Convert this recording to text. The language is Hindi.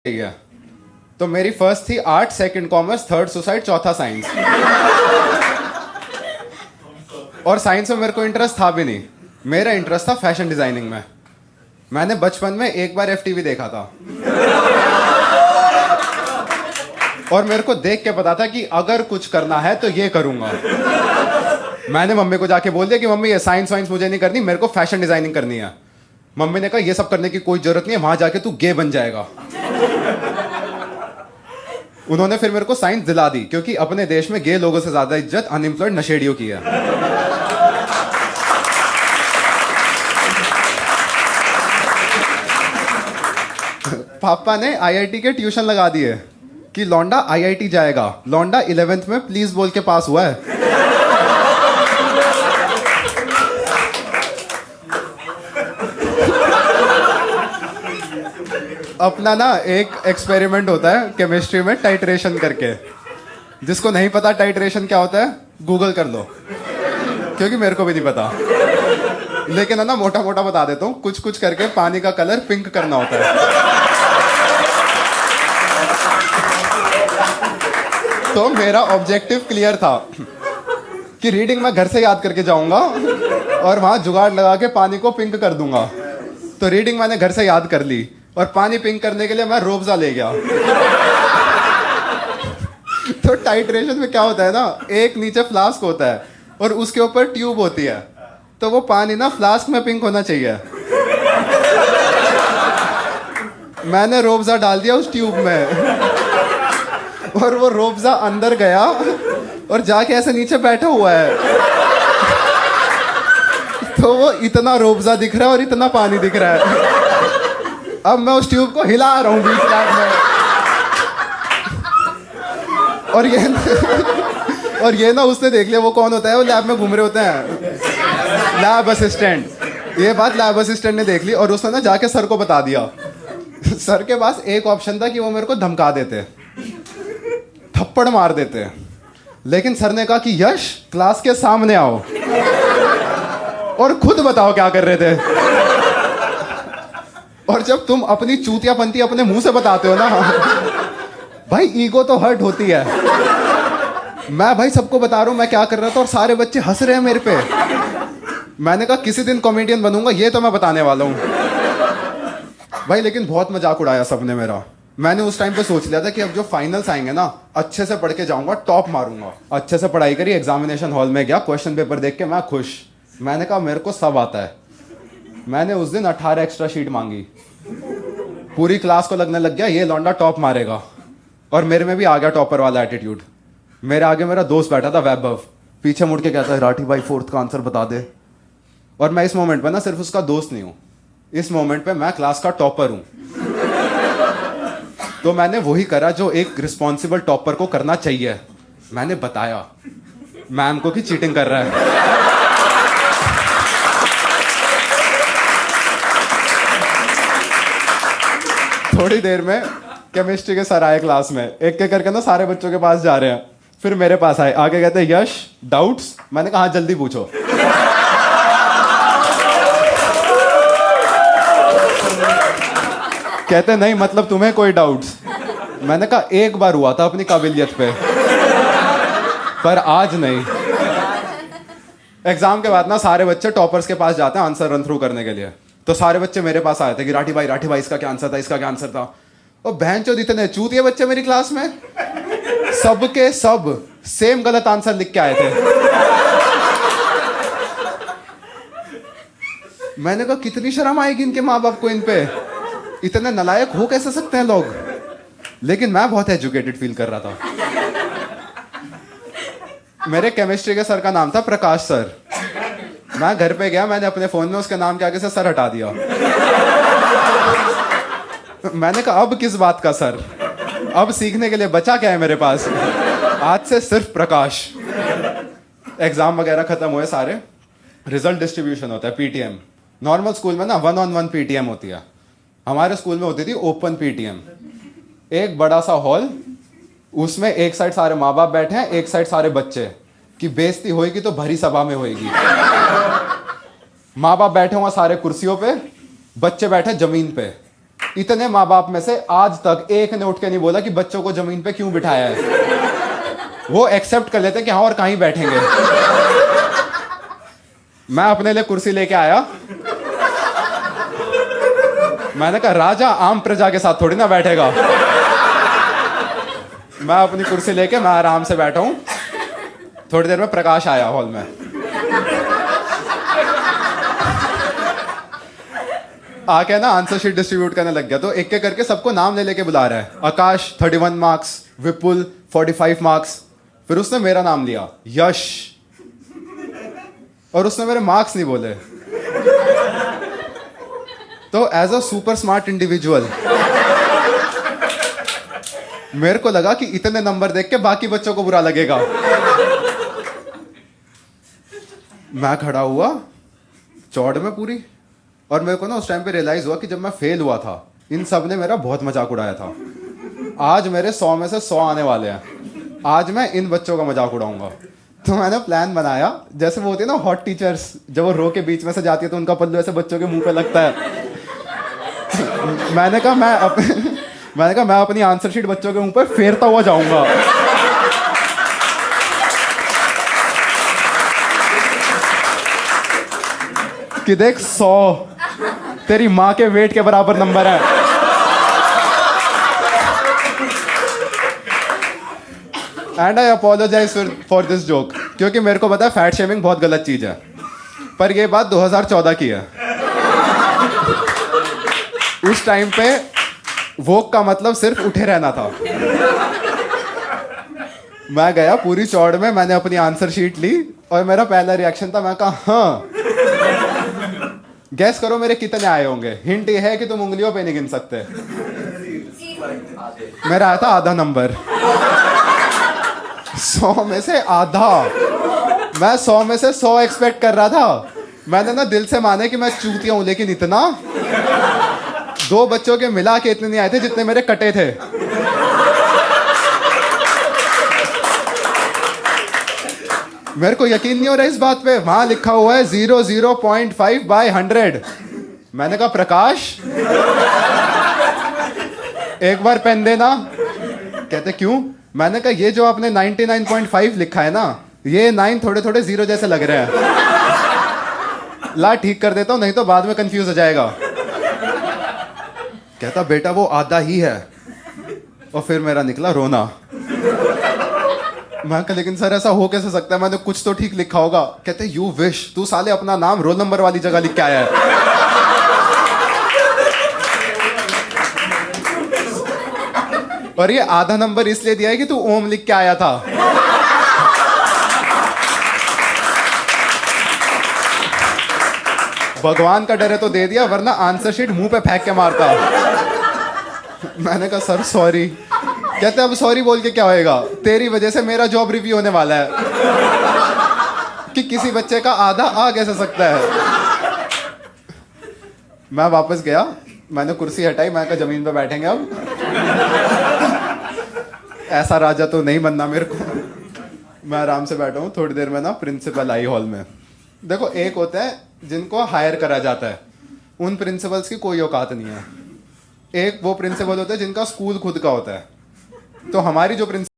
गया। तो मेरी फर्स्ट थी art, second commerce, third suicide, चौथा साइंस। और साइंस में मेरे को इंटरेस्ट था भी नहीं। मेरा इंटरेस्ट था फैशन डिजाइनिंग में। मैंने बचपन में एक बार एफटीवी देखा था और मेरे को देख के पता था कि अगर कुछ करना है तो ये करूंगा। मैंने मम्मी को जाके बोल दिया कि मम्मी ये साइंस वाइंस मुझे नहीं करनी, मेरे को फैशन डिजाइनिंग करनी है। मम्मी ने कहा ये सब करने की कोई जरूरत नहीं है, वहां जाके तू गे बन जाएगा। उन्होंने फिर मेरे को साइंस दिला दी, क्योंकि अपने देश में गे लोगों से ज्यादा इज्जत अनएम्प्लॉयड नशेड़ियों की है। पापा ने आईआईटी के ट्यूशन लगा दिए कि लौंडा आईआईटी जाएगा। लौंडा 11th में प्लीज बोल के पास हुआ है। अपना ना एक एक्सपेरिमेंट होता है केमिस्ट्री में टाइट्रेशन करके। जिसको नहीं पता टाइट्रेशन क्या होता है गूगल कर लो, क्योंकि मेरे को भी नहीं पता। लेकिन है ना मोटा मोटा बता देता हूँ। कुछ कुछ करके पानी का कलर पिंक करना होता है। तो मेरा ऑब्जेक्टिव क्लियर था कि रीडिंग मैं घर से याद करके जाऊंगा और वहां जुगाड़ लगा के पानी को पिंक कर दूंगा। तो रीडिंग मैंने घर से याद कर ली और पानी पिंक करने के लिए मैं रोबजा ले गया। तो टाइट्रेशन में क्या होता है ना, एक नीचे फ्लास्क होता है और उसके ऊपर ट्यूब होती है। तो वो पानी ना फ्लास्क में पिंक होना चाहिए। मैंने रोबजा डाल दिया उस ट्यूब में और वो रोबजा अंदर गया और जाके ऐसे नीचे बैठा हुआ है। तो वो इतना रोबजा दिख रहा है और इतना पानी दिख रहा है। अब मैं उस ट्यूब को हिला रहा हूँ बीच लैब में। और ये ना उसने देख लिया। वो कौन होता है, वो लैब में घूम रहे होते हैं, लैब असिस्टेंट। ये बात लैब असिस्टेंट ने देख ली और उसने ना जाके सर को बता दिया। सर के पास एक ऑप्शन था कि वो मेरे को धमका देते, थप्पड़ मार देते। लेकिन सर ने कहा कि यश क्लास के सामने आओ और खुद बताओ क्या कर रहे थे। और जब तुम अपनी चूतियापंती अपने मुंह से बताते हो ना भाई, ईगो तो हर्ट होती है। मैं भाई सबको बता रहा हूं मैं क्या कर रहा था और सारे बच्चे हंस रहे हैं मेरे पे। मैंने कहा किसी दिन कॉमेडियन बनूंगा, ये तो मैं बताने वाला हूं भाई। लेकिन बहुत मजाक उड़ाया सबने मेरा। मैंने उस टाइम पे सोच लिया था कि अब जो फाइनल्स आएंगे ना, अच्छे से पढ़ के जाऊंगा, टॉप मारूंगा। अच्छे से पढ़ाई करी, एग्जामिनेशन हॉल में गया, क्वेश्चन पेपर देख के मैं खुश। मैंने कहा मेरे को सब आता है। मैंने उस दिन 18 एक्स्ट्रा शीट मांगी। पूरी क्लास को लगने लग गया ये लौंडा टॉप मारेगा। और मेरे में भी आ गया टॉपर वाला एटीट्यूड। मेरे आगे मेरा दोस्त बैठा था वैभव, पीछे मुड़ के कहता है राठी भाई फोर्थ का आंसर बता दे। और मैं इस मोमेंट पे ना सिर्फ उसका दोस्त नहीं हूं, इस मोमेंट पे मैं क्लास का टॉपर हूं। तो मैंने वही करा जो एक रिस्पॉन्सिबल टॉपर को करना चाहिए। मैंने बताया मैम को कि चीटिंग कर रहा है। थोड़ी देर में केमिस्ट्री के सर आए क्लास में, एक एक करके ना सारे बच्चों के पास जा रहे हैं। फिर मेरे पास आए, आगे कहते हैं यश डाउट्स। मैंने कहा हाँ जल्दी पूछो। कहते नहीं मतलब तुम्हें कोई डाउट्स। मैंने कहा एक बार हुआ था अपनी काबिलियत पे, पर आज नहीं। एग्जाम के बाद ना सारे बच्चे टॉपर्स के पास जाते हैं आंसर रन थ्रू करने के लिए। तो सारे बच्चे मेरे पास आए थे कि राठी भाई इसका क्या आंसर था, इसका क्या आंसर था। और बहनचोद इतने चूतिए बच्चे मेरी क्लास में, सबके सब सेम गलत आंसर लिख के आए थे। मैंने कहा कितनी शर्म आएगी इनके माँ बाप को, इन पे इतने नालायक हो कैसे सकते हैं लोग। लेकिन मैं बहुत एजुकेटेड फील कर रहा था। मेरे केमिस्ट्री के सर का नाम था प्रकाश सर। मैं घर पे गया, मैंने अपने फोन में उसके नाम के आगे से सर हटा दिया। मैंने कहा अब किस बात का सर, अब सीखने के लिए बचा क्या है मेरे पास। आज से सिर्फ प्रकाश। एग्जाम वगैरह खत्म हुए सारे, रिजल्ट डिस्ट्रीब्यूशन होता है पीटीएम। नॉर्मल स्कूल में ना 1-on-1 पीटीएम होती है, हमारे स्कूल में होती थी ओपन पीटीएम। एक बड़ा सा हॉल, उसमें एक साइड सारे माँ बाप बैठे हैं, एक साइड सारे बच्चे। कि बेइज्जती होएगी तो भरी सभा में होएगी। माँ बाप बैठे हुए सारे कुर्सियों पे, बच्चे बैठे जमीन पे। इतने माँ बाप में से आज तक एक ने उठ के नहीं बोला कि बच्चों को जमीन पे क्यों बिठाया है। वो एक्सेप्ट कर लेते कि हाँ और कहीं बैठेंगे। मैं अपने लिए कुर्सी लेके आया। मैंने कहा राजा आम प्रजा के साथ थोड़ी ना बैठेगा। मैं अपनी कुर्सी लेके मैं आराम से बैठा हूं। थोड़ी देर में प्रकाश आया हॉल में। आके ना आंसर शीट डिस्ट्रीब्यूट करने लग गया। तो एक एक करके सबको नाम ले लेके बुला रहा है। आकाश 31 मार्क्स, विपुल 45 मार्क्स। फिर उसने मेरा नाम लिया, यश, और उसने मेरे मार्क्स नहीं बोले। तो as a super smart individual मेरे को लगा कि इतने नंबर देख के बाकी बच्चों को बुरा लगेगा। मैं खड़ा हुआ चौड़ में पूरी, और मेरे को ना उस टाइम पे रियलाइज हुआ कि जब मैं फेल हुआ था इन सब ने मेरा बहुत मजाक उड़ाया था। आज मेरे 100 में से 100 आने वाले हैं। आज मैं इन बच्चों का मजाक उड़ाऊंगा। तो मैंने प्लान बनाया, जैसे वो होती है ना हॉट टीचर्स, जब वो रो के बीच में से जाती है तो उनका पल्लू ऐसे बच्चों के मुंह पे लगता है। मैंने कहा मैं अपनी आंसर शीट बच्चों के मुंह पर फेरता हुआ जाऊंगा। कि देख 100 तेरी माँ के वेट के बराबर नंबर है। And I apologize for this joke, क्योंकि मेरे को पता है फैट शेमिंग बहुत गलत चीज है, पर ये बात 2014 की है। उस टाइम पे वोक का मतलब सिर्फ उठे रहना था। मैं गया पूरी चौड़ में, मैंने अपनी आंसर शीट ली और मेरा पहला रिएक्शन था, मैं कहा हाँ। गैस करो मेरे कितने आए होंगे। हिंट ये है कि तुम उंगलियों पे नहीं गिन सकते। मेरा आया था आधा नंबर। 100 में से आधा। मैं 100 में से 100 एक्सपेक्ट कर रहा था। मैंने ना दिल से माने कि मैं चूतिया हूं, लेकिन इतना 2 बच्चों के मिला के इतने नहीं आए थे जितने मेरे कटे थे। मेरे को यकीन नहीं हो रहा इस बात पे। वहां लिखा हुआ है 0.5/100। मैंने कहा प्रकाश एक बार पेन देना। कहते क्यों? मैंने कहा ये जो आपने 99.5 लिखा है ना, ये 9 थोड़े थोड़े 0 जैसे लग रहे हैं। ला ठीक कर देता हूं, नहीं तो बाद में कंफ्यूज हो जाएगा। कहता बेटा वो आधा ही है। और फिर मेरा निकला रोना। मैं कहा लेकिन सर ऐसा हो कैसे सकता है, मैंने कुछ तो ठीक लिखा होगा। कहते यू विश, तू साले अपना नाम रोल नंबर वाली जगह लिख के आया है। और ये आधा नंबर इसलिए दिया है कि तू ओम लिख के आया था। भगवान का डर है तो दे दिया, वरना आंसर शीट मुंह पे फेंक के मारता। मैंने कहा सर सॉरी। कहते अब सॉरी बोल के क्या होएगा, तेरी वजह से मेरा जॉब रिव्यू होने वाला है। कि किसी बच्चे का आधा आ कैसे सकता है। मैं वापस गया, मैंने कुर्सी हटाई, मैं कहा जमीन पे बैठेंगे अब। ऐसा राजा तो नहीं बनना मेरे को। मैं आराम से बैठा हूँ। थोड़ी देर में ना प्रिंसिपल आई हॉल में। देखो एक होता है जिनको हायर करा जाता है, उन प्रिंसिपल्स की कोई औकात नहीं है। एक वो प्रिंसिपल होता है जिनका स्कूल खुद का होता है। तो हमारी जो प्रिंसिपल